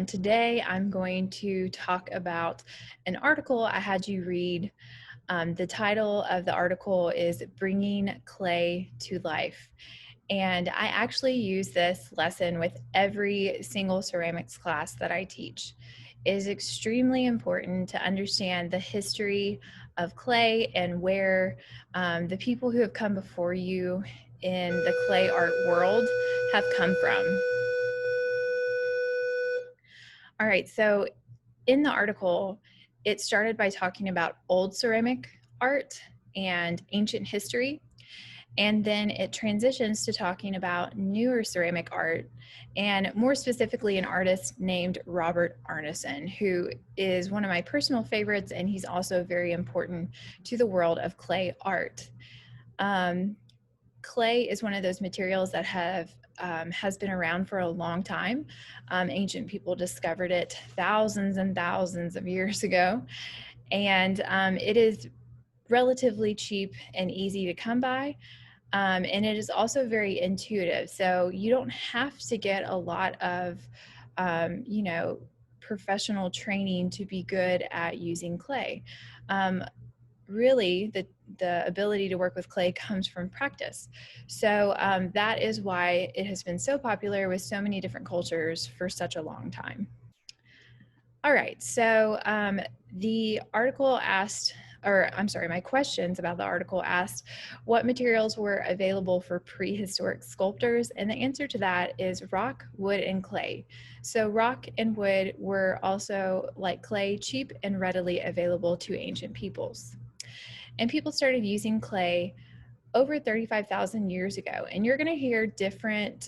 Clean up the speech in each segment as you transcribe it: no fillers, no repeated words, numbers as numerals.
and today I'm going to talk about an article I had you read. The title of the article is Bringing Clay to Life. And I actually use this lesson with every single ceramics class that I teach. It is extremely important to understand the history of clay and where the people who have come before you in the clay art world have come from. All right, so in the article, it started by talking about old ceramic art and ancient history. And then it transitions to talking about newer ceramic art, and more specifically, an artist named Robert Arneson, who is one of my personal favorites, and he's also very important to the world of clay art. Clay is one of those materials that has been around for a long time. Ancient people discovered it thousands and thousands of years ago, and it is relatively cheap and easy to come by. And it is also very intuitive. So you don't have to get a lot of, professional training to be good at using clay. Really, the ability to work with clay comes from practice. So that is why it has been so popular with so many different cultures for such a long time. All right, so the article asked, my questions about the article asked what materials were available for prehistoric sculptors, and the answer to that is rock, wood, and clay. So rock and wood were also, like clay, cheap and readily available to ancient peoples. And people started using clay over 35,000 years ago. And you're going to hear different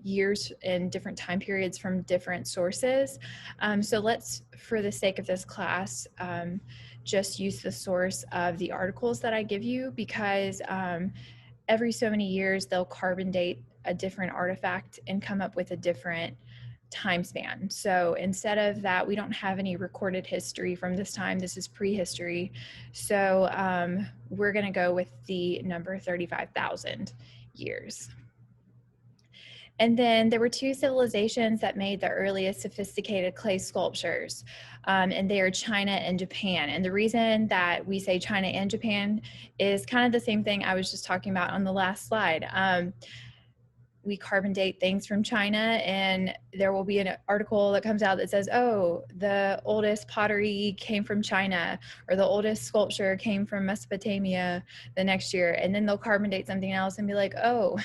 years and different time periods from different sources. So let's, for the sake of this class, just use the source of the articles that I give you, because every so many years they'll carbon date a different artifact and come up with a different time span. So instead of that, we don't have any recorded history from this time. This is prehistory. So we're going to go with the number 35,000 years. And then there were two civilizations that made the earliest sophisticated clay sculptures, and they are China and Japan. And the reason that we say China and Japan is kind of the same thing I was just talking about on the last slide. We carbon date things from China, and there will be an article that comes out that says, oh, the oldest pottery came from China, or the oldest sculpture came from Mesopotamia the next year. And then they'll carbon date something else and be like, oh,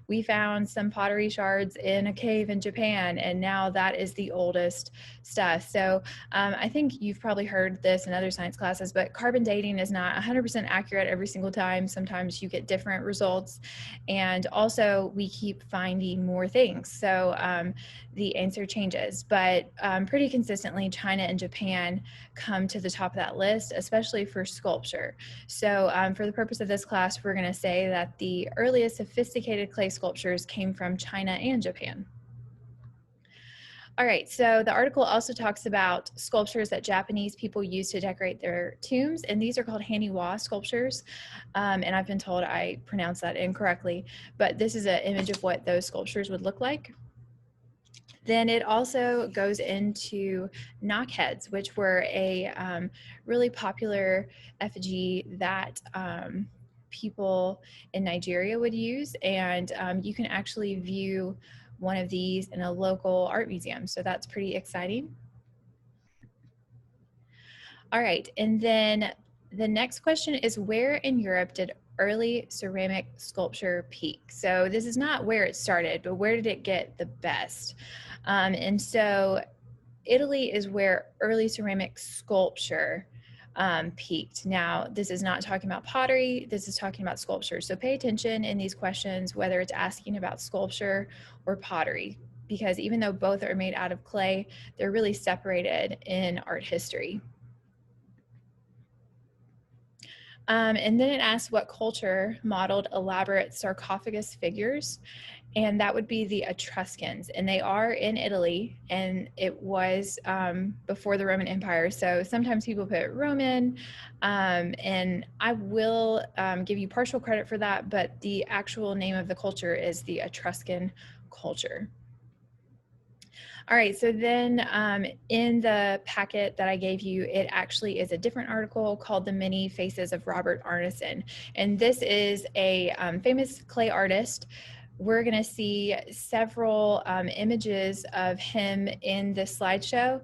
we found some pottery shards in a cave in Japan, and now that is the oldest stuff. So I think you've probably heard this in other science classes, but carbon dating is not 100% accurate every single time. Sometimes you get different results, and also we keep finding more things. So the answer changes, but pretty consistently, China and Japan come to the top of that list, especially for sculpture. So for the purpose of this class, we're going to say that the earliest sophisticated clay sculptures came from China and Japan. All right, so the article also talks about sculptures that Japanese people use to decorate their tombs, and these are called haniwa sculptures, and I've been told I pronounced that incorrectly, but this is an image of what those sculptures would look like. Then it also goes into knockheads, which were a really popular effigy that people in Nigeria would use, and you can actually view one of these in a local art museum, so that's pretty exciting. All right, and then the next question is, where in Europe did early ceramic sculpture peak? So this is not where it started, but where did it get the best? And so Italy is where early ceramic sculpture peaked. Now, this is not talking about pottery, this is talking about sculpture. So pay attention in these questions, whether it's asking about sculpture or pottery, because even though both are made out of clay, they're really separated in art history. And then it asks what culture modeled elaborate sarcophagus figures, and that would be the Etruscans, and they are in Italy, and it was before the Roman Empire. So sometimes people put Roman, and I will give you partial credit for that, but the actual name of the culture is the Etruscan culture. All right, so then in the packet that I gave you, it actually is a different article called The Many Faces of Robert Arneson. And this is a famous clay artist. We're going to see several images of him in this slideshow.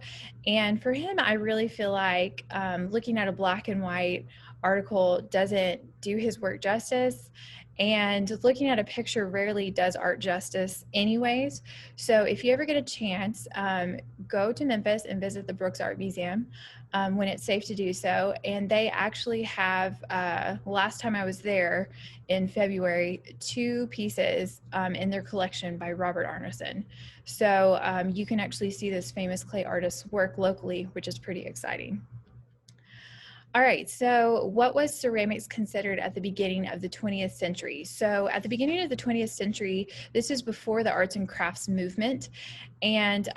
And for him, I really feel like looking at a black and white article doesn't do his work justice. And looking at a picture rarely does art justice anyways. So if you ever get a chance, go to Memphis and visit the Brooks Art Museum when it's safe to do so. And they actually have, last time I was there in February, 2 pieces in their collection by Robert Arneson. So you can actually see this famous clay artist's work locally, which is pretty exciting. All right, so what was ceramics considered at the beginning of the 20th century? So at the beginning of the 20th century, this is before the arts and crafts movement. And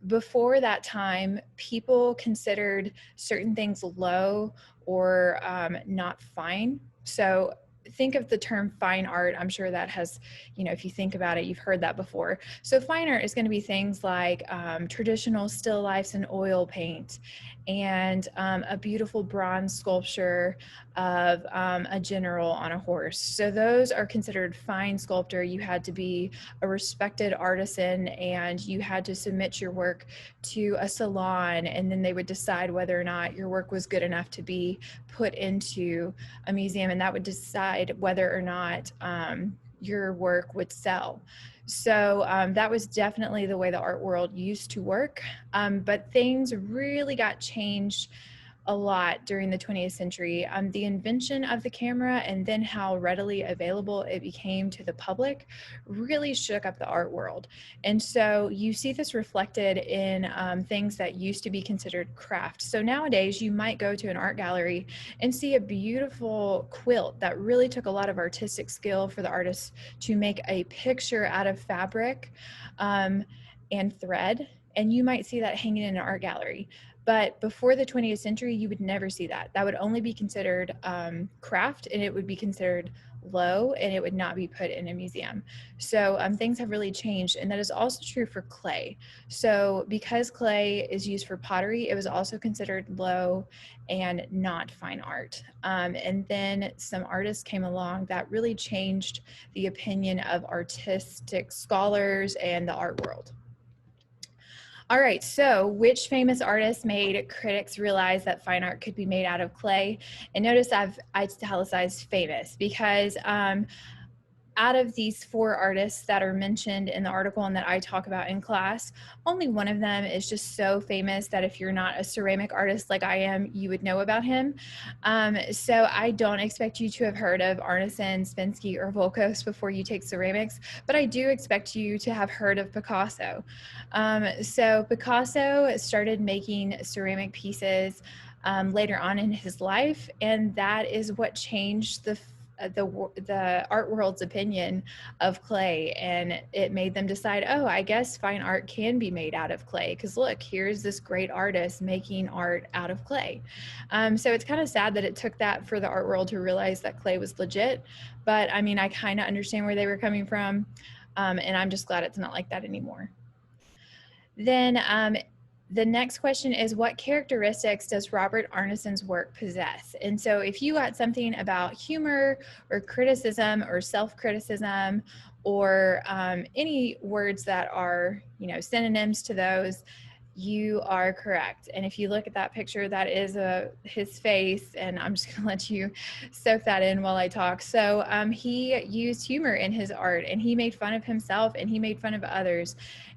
before that time, people considered certain things low or not fine. So think of the term fine art. I'm sure that has, if you think about it, you've heard that before. So fine art is going to be things like traditional still lifes in oil paint and a beautiful bronze sculpture of a general on a horse. So those are considered fine sculpture. You had to be a respected artisan and you had to submit your work to a salon, and then they would decide whether or not your work was good enough to be put into a museum, and that would decide whether or not your work would sell. So that was definitely the way the art world used to work, but things really got changed a lot during the 20th century. The invention of the camera and then how readily available it became to the public really shook up the art world. And so you see this reflected in things that used to be considered craft. So nowadays you might go to an art gallery and see a beautiful quilt that really took a lot of artistic skill for the artist to make a picture out of fabric and thread. And you might see that hanging in an art gallery. But before the 20th century, you would never see that. That would only be considered craft, and it would be considered low, and it would not be put in a museum. So things have really changed, and that is also true for clay. So because clay is used for pottery, it was also considered low and not fine art. And then some artists came along that really changed the opinion of artistic scholars and the art world. All right, so which famous artist made critics realize that fine art could be made out of clay? And notice I italicized famous because out of these 4 artists that are mentioned in the article and that I talk about in class, only one of them is just so famous that if you're not a ceramic artist like I am, you would know about him. So I don't expect you to have heard of Arneson, Spensky, or Volkos before you take ceramics, but I do expect you to have heard of Picasso. So Picasso started making ceramic pieces later on in his life, and that is what changed the art world's opinion of clay, and it made them decide, oh, I guess fine art can be made out of clay, because look, here's this great artist making art out of clay. So it's kind of sad that it took that for the art world to realize that clay was legit, but I mean, I kind of understand where they were coming from, and I'm just glad it's not like that anymore. Then the next question is, what characteristics does Robert Arneson's work possess? And so if you got something about humor or criticism or self-criticism or any words that are, synonyms to those, you are correct. And if you look at that picture, that is his face, and I'm just gonna let you soak that in while I talk. So he used humor in his art, and he made fun of himself and he made fun of others.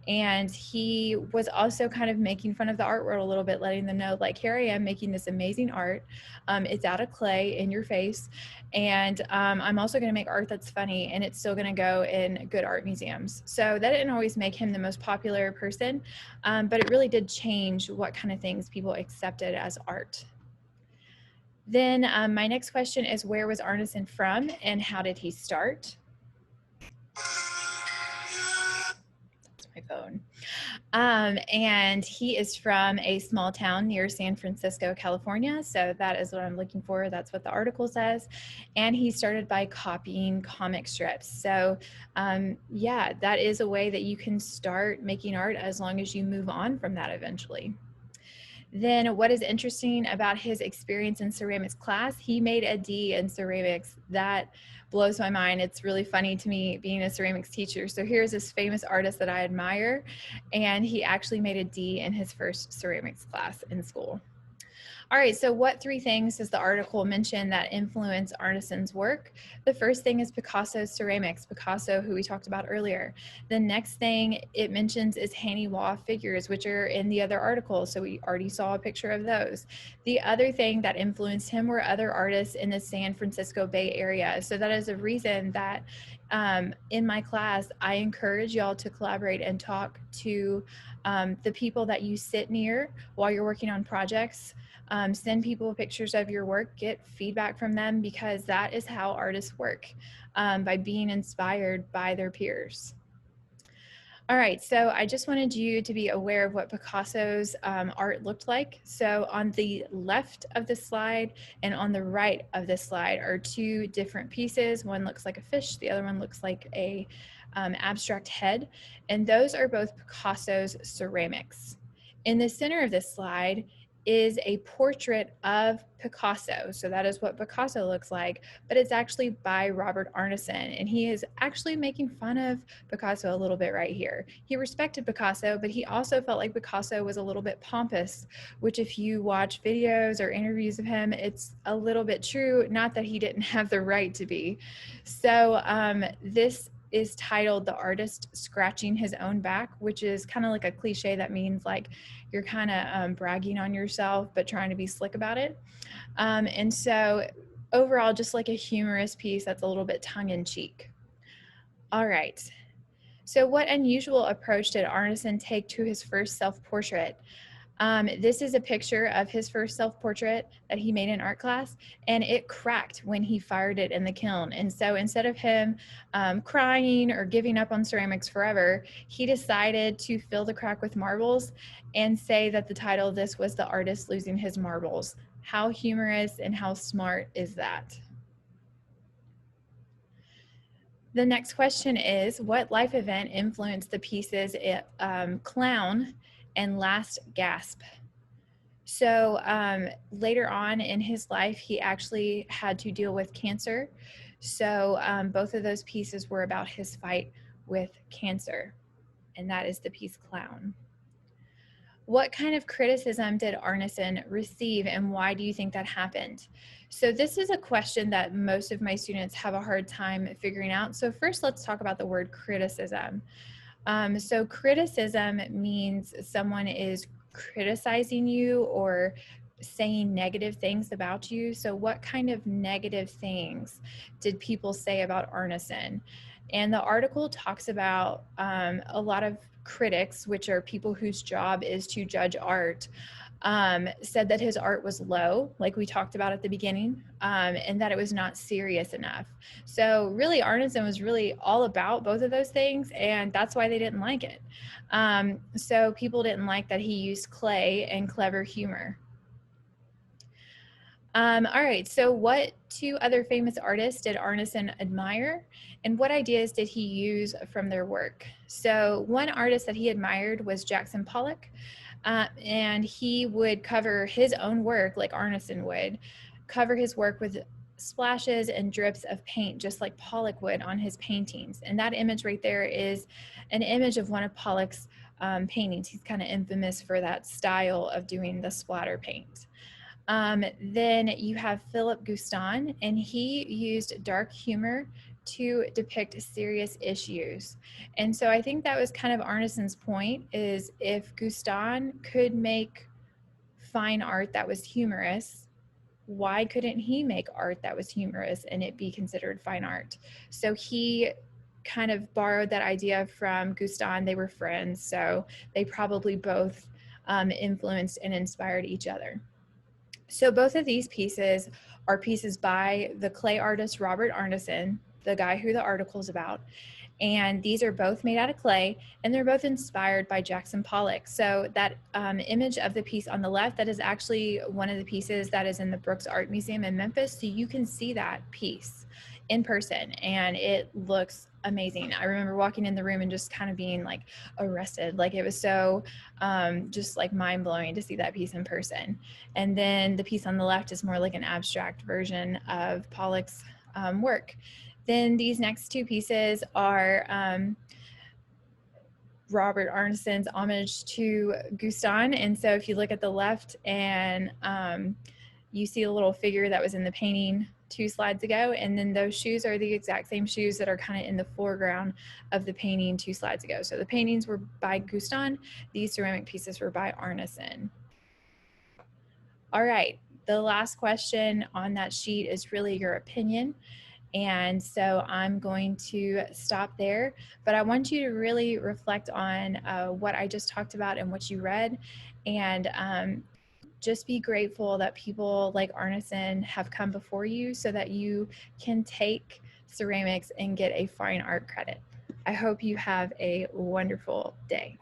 And he was also kind of making fun of the art world a little bit, letting them know, like, here I am making this amazing art. It's out of clay in your face. And I'm also going to make art that's funny, and it's still going to go in good art museums. So that didn't always make him the most popular person, but it really did change what kind of things people accepted as art. Then my next question is, where was Arneson from and how did he start? my phone. And he is from a small town near San Francisco, California. So that is what I'm looking for. That's what the article says. And he started by copying comic strips. So yeah, that is a way that you can start making art as long as you move on from that eventually. Then what is interesting about his experience in ceramics class, he made a D in ceramics. That blows my mind. It's really funny to me being a ceramics teacher. So here's this famous artist that I admire, and he actually made a D in his first ceramics class in school. All right, so what three things does the article mention that influence Arneson's work? The first thing is Picasso's ceramics, Picasso, who we talked about earlier. The next thing it mentions is Hanny Wall figures, which are in the other article, so we already saw a picture of those. The other thing that influenced him were other artists in the San Francisco Bay Area, so that is a reason that in my class, I encourage y'all to collaborate and talk to the people that you sit near while you're working on projects. Send people pictures of your work, get feedback from them, because that is how artists work, by being inspired by their peers. All right, so I just wanted you to be aware of what Picasso's art looked like. So on the left of the slide and on the right of the slide are two different pieces. One looks like a fish, the other one looks like a abstract head, and those are both Picasso's ceramics. In the center of this slide is a portrait of Picasso. So that is what Picasso looks like, but it's actually by Robert Arneson. And he is actually making fun of Picasso a little bit right here. He respected Picasso, but he also felt like Picasso was a little bit pompous, which if you watch videos or interviews of him, it's a little bit true. Not that he didn't have the right to be. So this is titled The Artist Scratching His Own Back, which is kind of like a cliche that means like you're kind of bragging on yourself, but trying to be slick about it. And so overall, just like a humorous piece that's a little bit tongue-in-cheek. All right. So what unusual approach did Arneson take to his first self-portrait? This is a picture of his first self-portrait that he made in art class, and it cracked when he fired it in the kiln. And so instead of him crying or giving up on ceramics forever, he decided to fill the crack with marbles and say that the title of this was The Artist Losing His Marbles. How humorous and how smart is that? The next question is, what life event influenced the pieces Klown and Last Gasp? So later on in his life, he actually had to deal with cancer. So both of those pieces were about his fight with cancer, and that is the piece Klown. What kind of criticism did Arneson receive, and why do you think that happened? So this is a question that most of my students have a hard time figuring out. So first, let's talk about the word criticism. So criticism means someone is criticizing you or saying negative things about you. So what kind of negative things did people say about Arneson? And the article talks about a lot of critics, which are people whose job is to judge art, said that his art was low, like we talked about at the beginning, and that it was not serious enough. So really, Arneson was really all about both of those things, and that's why they didn't like it. So people didn't like that he used clay and clever humor. All right, so what two other famous artists did Arneson admire, and what ideas did he use from their work? So one artist that he admired was Jackson Pollock, and he would cover his own work like Arneson would, cover his work with splashes and drips of paint, just like Pollock would on his paintings. And that image right there is an image of one of Pollock's paintings. He's kind of infamous for that style of doing the splatter paint. Then you have Philip Guston, and he used dark humor to depict serious issues. And so I think that was kind of Arneson's point, is if Guston could make fine art that was humorous, why couldn't he make art that was humorous and it be considered fine art? So he kind of borrowed that idea from Guston. They were friends, so they probably both influenced and inspired each other. So both of these pieces are pieces by the clay artist Robert Arneson, the guy who the article is about, And these are both made out of clay, and they're both inspired by Jackson Pollock. So that image of the piece on the left, that is actually one of the pieces that is in the Brooks Art Museum in Memphis. So you can see that piece in person, and it looks amazing. I remember walking in the room and just kind of being like arrested. Like, it was so just like mind blowing to see that piece in person. And then the piece on the left is more like an abstract version of Pollock's work. Then these next two pieces are Robert Arneson's Homage to Guston. And so if you look at the left, and you see a little figure that was in the painting 2 slides ago, and then those shoes are the exact same shoes that are kind of in the foreground of the painting 2 slides ago. So the paintings were by Guston, these ceramic pieces were by Arneson. All right, the last question on that sheet is really your opinion. And so I'm going to stop there, but I want you to really reflect on what I just talked about and what you read, and just be grateful that people like Arneson have come before you so that you can take ceramics and get a fine art credit. I hope you have a wonderful day.